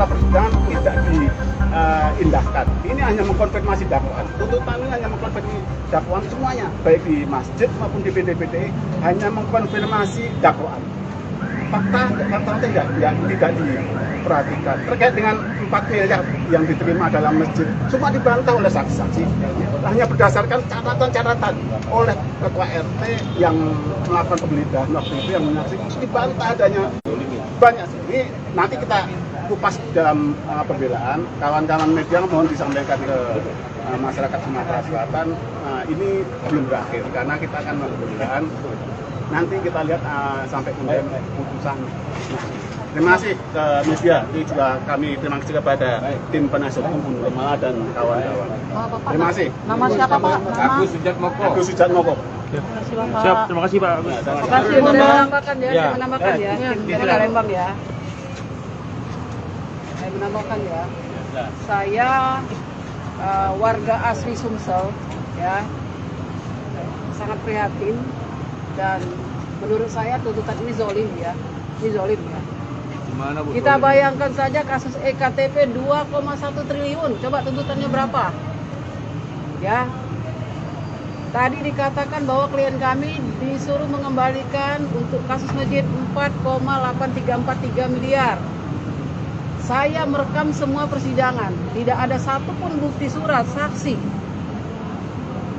Persidangan tidak diindahkan. Ini hanya mengkonfirmasi dakwaan. Tuntutan ini hanya mengkonfirmasi dakwaan semuanya, baik di masjid maupun di PD-PD, hanya mengkonfirmasi dakwaan. Fakta tidak diperhatikan. Terkait dengan 4 miliar yang diterima dalam masjid, semua dibantah oleh saksi-saksi. Hanya berdasarkan catatan-catatan oleh ketua RT yang melakukan penggeledahan waktu itu, yang menyaksikan, dibantah adanya banyak. Ini nanti kita kupas dalam pembelaan. Kawan-kawan media mohon disampaikan ke masyarakat Sumatera Selatan. Ini belum berakhir karena kita akan melakukan pembelaan. Nanti kita lihat sampai kemudian putusan. Terima kasih ke media. Ini juga kami terima kasih kepada tim penasihat hukum Lemala dan kawan-kawan. Terima kasih. Nama siapa Pak? Agus Sujatmoko. Siap, terima kasih Pak. Terima kasih menambahkan ya, menambahkan ya, tim dari Palembang ya. Saya menambahkan ya. Saya warga asli Sumsel ya, sangat prihatin dan menurut saya tuntutan ini zolim ya, Gimana, Bu? Kita bayangkan saja kasus EKTP 2,1 triliun, coba tuntutannya berapa? Ya. Tadi dikatakan bahwa klien kami disuruh mengembalikan untuk kasus masjid 4,8343 miliar. Saya merekam semua persidangan, tidak ada satupun bukti surat saksi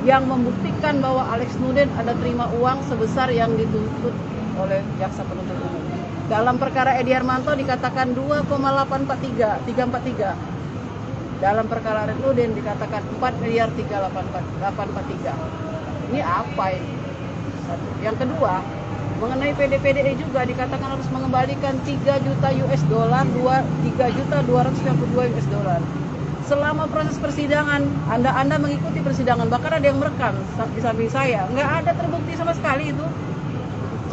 yang membuktikan bahwa Alex Nurdin ada terima uang sebesar yang dituntut oleh jaksa penuntut umum. Dalam perkara Edi Hermanto dikatakan 2,343. Dalam perkara Alex Nurdin dikatakan 4 miliar 3,843. Ini apa ini? Satu. Yang kedua, mengenai PD-PDI juga dikatakan harus mengembalikan 3 juta US dollar, 3 juta 292 US dollar. Selama proses persidangan, Anda mengikuti persidangan, bahkan ada yang merekam di samping saya, nggak ada terbukti sama sekali itu.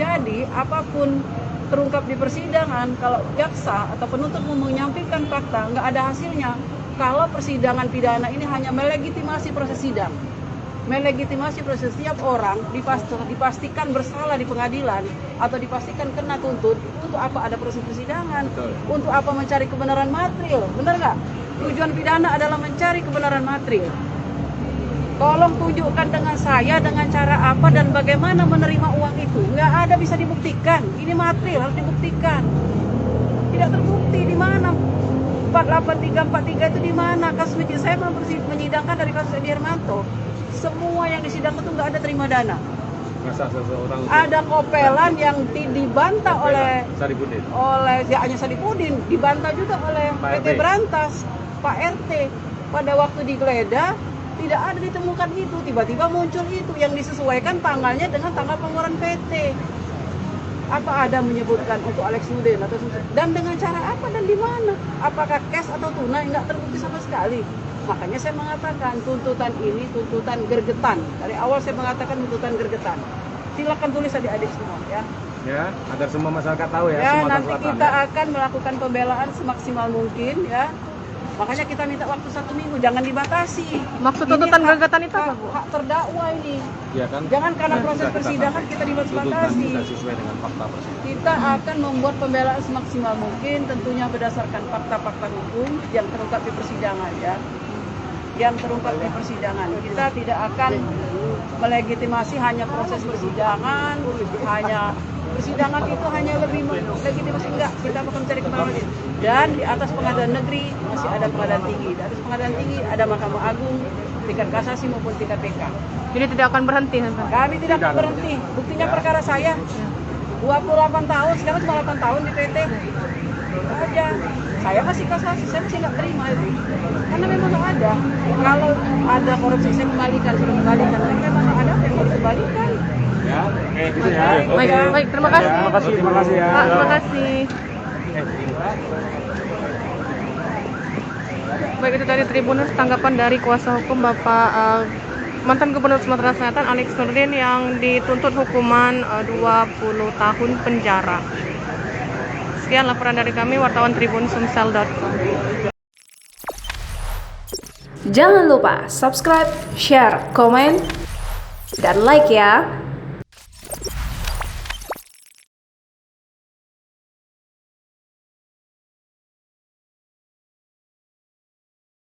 Jadi apapun terungkap di persidangan, kalau jaksa atau penuntut umum menyampaikan fakta, nggak ada hasilnya. Kalau persidangan pidana ini hanya melegitimasi proses sidang, melegitimasi proses setiap orang dipastikan bersalah di pengadilan atau dipastikan kena tuntut. Untuk apa ada proses persidangan? Betul. Untuk apa mencari kebenaran material? Benar nggak? Tujuan pidana adalah mencari kebenaran material. Tolong tunjukkan dengan saya dengan cara apa dan bagaimana menerima uang itu. Nggak ada bisa dibuktikan. Ini material harus dibuktikan. Tidak terbukti di mana 48343 itu di mana? Kasus masjid saya menyidangkan dari kasus Edi Hermanto. Semua yang disidang itu nggak ada terima dana. Ada kopelan yang dibantah oleh hanya Saripudin, dibantah juga oleh PT Berantas, Pak RT. Pada waktu digeledah tidak ada ditemukan itu, tiba-tiba muncul itu yang disesuaikan tanggalnya dengan tanggal pengeluaran PT. Apa ada menyebutkan untuk Alex Nurdin atau dan dengan cara apa dan di mana? Apakah cash atau tunai? Nggak terbukti sama sekali. Makanya saya mengatakan tuntutan ini tuntutan gergetan. Dari awal saya mengatakan tuntutan gergetan. Silakan tulis adik-adik semua ya. Ya, agar semua masyarakat tahu ya. Ya, Sumatera nanti Selatan, kita ya. akan melakukan pembelaan semaksimal mungkin ya. Makanya kita minta waktu 1 minggu, jangan dibatasi. Maksud tuntutan gergetan itu apa, Bu? Hak terdakwa ini. Ya kan? Jangan karena Nah, proses bisa kita persidangan kita dibatasi. Tidak sesuai dengan fakta persidangan. Kita akan membuat pembelaan semaksimal mungkin, tentunya berdasarkan fakta-fakta hukum yang terungkap di persidangan ya. Yang terungkap di persidangan. Kita tidak akan melegitimasi hanya proses persidangan, hanya persidangan itu hanya lebih legitimasi enggak. Kita akan mencari kebenaran. Dan di atas pengadilan negeri masih ada pengadilan tinggi. Di atas pengadilan tinggi ada Mahkamah Agung, tingkat kasasi maupun tingkat PK. Jadi tidak akan berhenti, Tante? Kami tidak akan berhenti. Buktinya perkara saya 28 tahun, sekarang cuma 8 tahun di PT. Aja. Saya masih kasasi, saya masih nggak terima itu. Karena memang nggak ada. Kalau ada korupsi saya kembalikan, sudah kembalikan. Tapi memang nggak ada yang harus dikembalikan. Ya, oke gitu ya. Baik, terima kasih. Terima kasih ya. Pak, terima kasih. Baik, itu tadi Tribuners tanggapan dari kuasa hukum Bapak mantan Gubernur Sumatera Selatan Alex Nurdin yang dituntut hukuman 20 tahun penjara. Sekian laporan dari kami wartawan Tribun Sumsel.com. Jangan lupa subscribe, share, komen, dan like ya.